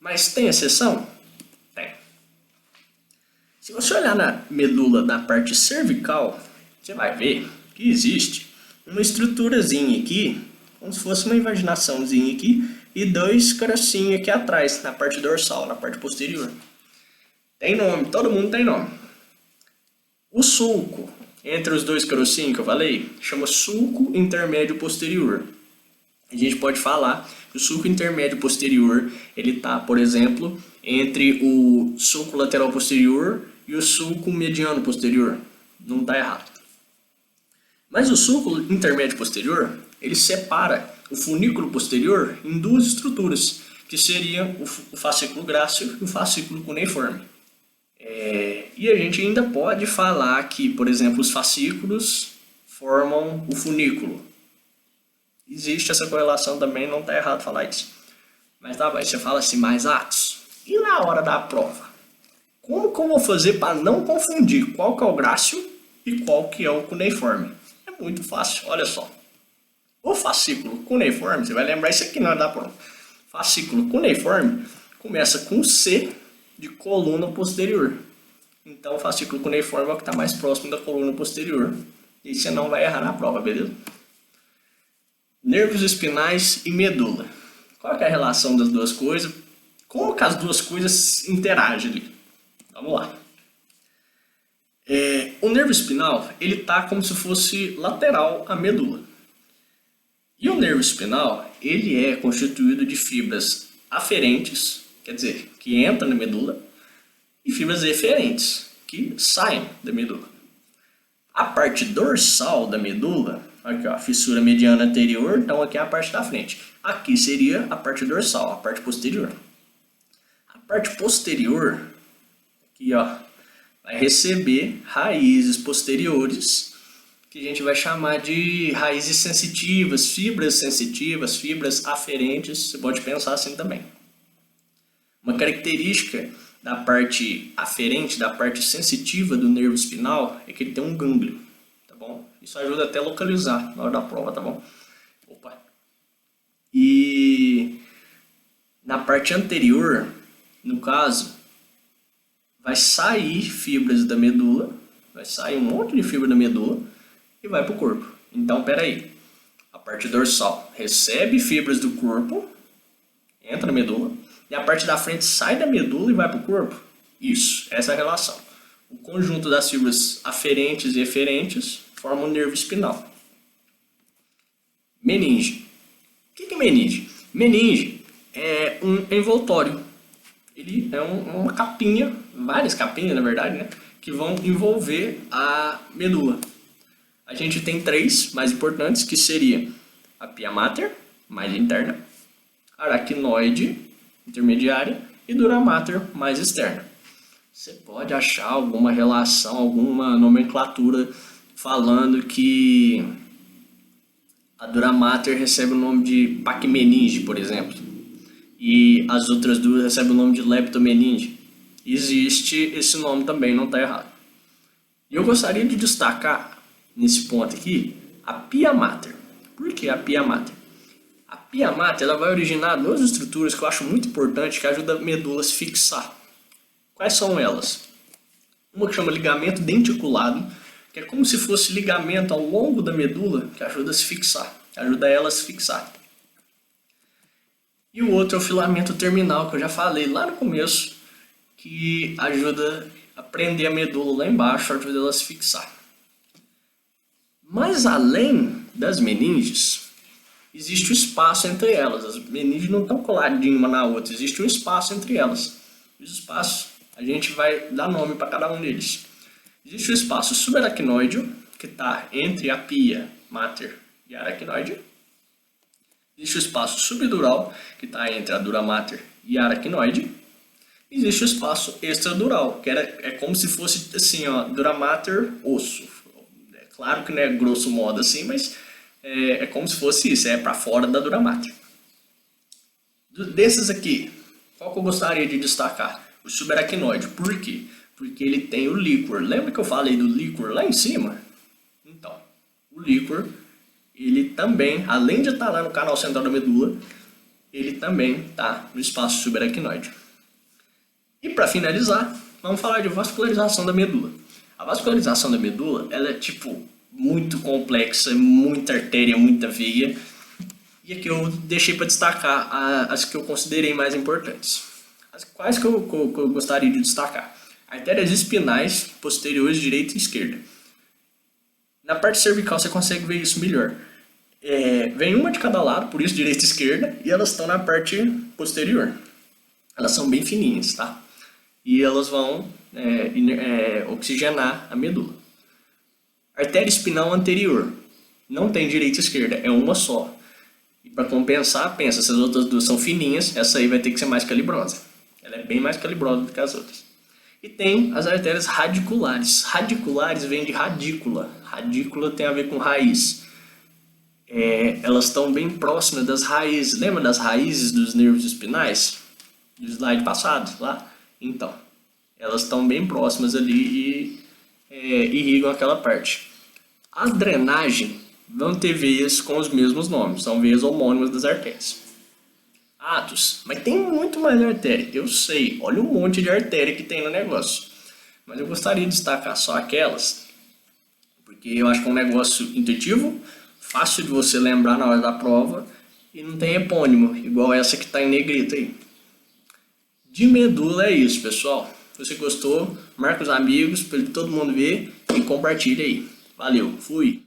Mas tem exceção? Tem. Se você olhar na medula da parte cervical, você vai ver que existe uma estruturazinha aqui, como se fosse uma invaginaçãozinha aqui, e dois carocinhos aqui atrás, na parte dorsal, na parte posterior. Tem nome, todo mundo tem nome. O sulco entre os dois carocinhos que eu falei chama sulco intermédio posterior. A gente pode falar que o sulco intermédio posterior ele está, por exemplo, entre o sulco lateral posterior e o sulco mediano posterior. Não está errado. Mas o sulco intermédio posterior ele separa o funículo posterior em duas estruturas, que seriam o fascículo grácil e o fascículo cuneiforme. E a gente ainda pode falar que, por exemplo, os fascículos formam o funículo. Existe essa correlação também, não está errado falar isso. Mas tá bem, você fala assim, mais Atos, e na hora da prova? Como que eu vou fazer para não confundir qual que é o grácil e qual que é o cuneiforme? É muito fácil, olha só. O fascículo cuneiforme, você vai lembrar isso aqui na hora da prova. Fascículo cuneiforme começa com C de coluna posterior. Então o fascículo cuneiforme é o que está mais próximo da coluna posterior. E você não vai errar na prova, beleza? Nervos espinais e medula. Qual é a relação das duas coisas? Como que as duas coisas interagem ali? Vamos lá. O nervo espinal ele está como se fosse lateral à medula. E o nervo espinal ele é constituído de fibras aferentes, quer dizer, que entram na medula, e fibras eferentes, que saem da medula. A parte dorsal da medula, aqui ó, a fissura mediana anterior, então aqui é a parte da frente. Aqui seria a parte dorsal, a parte posterior. A parte posterior, aqui ó, vai receber raízes posteriores, que a gente vai chamar de raízes sensitivas, fibras aferentes, você pode pensar assim também. Uma característica da parte aferente, da parte sensitiva do nervo espinal, é que ele tem um gânglio, tá bom? Isso ajuda até a localizar na hora da prova, tá bom? Opa! E na parte anterior, no caso, vai sair fibras da medula, vai sair um monte de fibra da medula e vai para o corpo. Então, peraí, a parte dorsal recebe fibras do corpo, entra na medula, e a parte da frente sai da medula e vai para o corpo. Isso, essa é a relação. O conjunto das fibras aferentes e eferentes forma um nervo espinal. Meninge. O que é meninge? Meninge é um envoltório. Ele é uma capinha, várias capinhas na verdade, né, que vão envolver a medula. A gente tem três mais importantes, que seria a pia mater, mais interna, aracnoide, intermediária, e dura mater, mais externa. Você pode achar alguma relação, alguma nomenclatura falando que a dura mater recebe o nome de pacmeninge, por exemplo, e as outras duas recebem o nome de leptomeninge. Existe esse nome também, não está errado. E eu gostaria de destacar nesse ponto aqui a pia mater. Por que a pia mater? A pia mater ela vai originar duas estruturas que eu acho muito importante, que ajudam a medula a se fixar. Quais são elas? Uma que chama ligamento denticulado, que é como se fosse ligamento ao longo da medula, que ajuda a se fixar, que ajuda ela a se fixar. E o outro é o filamento terminal, que eu já falei lá no começo, que ajuda a prender a medula lá embaixo, ajuda ela a se fixar. Mas além das meninges, existe o espaço entre elas. As meninges não estão coladinhas uma na outra, existe um espaço entre elas. Os espaços, a gente vai dar nome para cada um deles. Existe o espaço subaracnoide, que está entre a pia mater e a aracnoide. Existe o espaço subdural, que está entre a dura mater e a aracnoide. Existe o espaço extradural, que é como se fosse assim, ó, dura mater, osso. É claro que não é grosso modo assim, mas é como se fosse isso, é para fora da dura mater. Desses aqui, qual que eu gostaria de destacar? O subaracnoide. Por quê? Porque ele tem o líquor. Lembra que eu falei do líquor lá em cima? Então, o líquor, ele também, além de estar lá no canal central da medula, ele também está no espaço subaracnoide. E para finalizar, vamos falar de vascularização da medula. A vascularização da medula, ela é muito complexa, muita artéria, muita veia. E aqui eu deixei para destacar as que eu considerei mais importantes. Quais que eu gostaria de destacar? Artérias espinais posteriores direita e esquerda. Na parte cervical você consegue ver isso melhor. Vem uma de cada lado, por isso direita e esquerda, e elas estão na parte posterior. Elas são bem fininhas, tá? E elas vão oxigenar a medula. Artéria espinal anterior. Não tem direita e esquerda, é uma só. E para compensar, pensa, se as outras duas são fininhas, essa aí vai ter que ser mais calibrosa. Ela é bem mais calibrosa do que as outras. E tem as artérias radiculares. Radiculares vem de radícula. Radícula tem a ver com raiz. Elas estão bem próximas das raízes. Lembra das raízes dos nervos espinais? Do slide passado lá? Então, elas estão bem próximas ali e irrigam aquela parte. A drenagem vão ter veias com os mesmos nomes. São veias homônimas das artérias. Atos, mas tem muito mais artéria, eu sei, olha o monte de artéria que tem no negócio, mas eu gostaria de destacar só aquelas, porque eu acho que é um negócio intuitivo, fácil de você lembrar na hora da prova e não tem epônimo, igual essa que está em negrito aí. De medula é isso, pessoal. Se você gostou, marca os amigos para todo mundo ver e compartilha aí. Valeu, fui!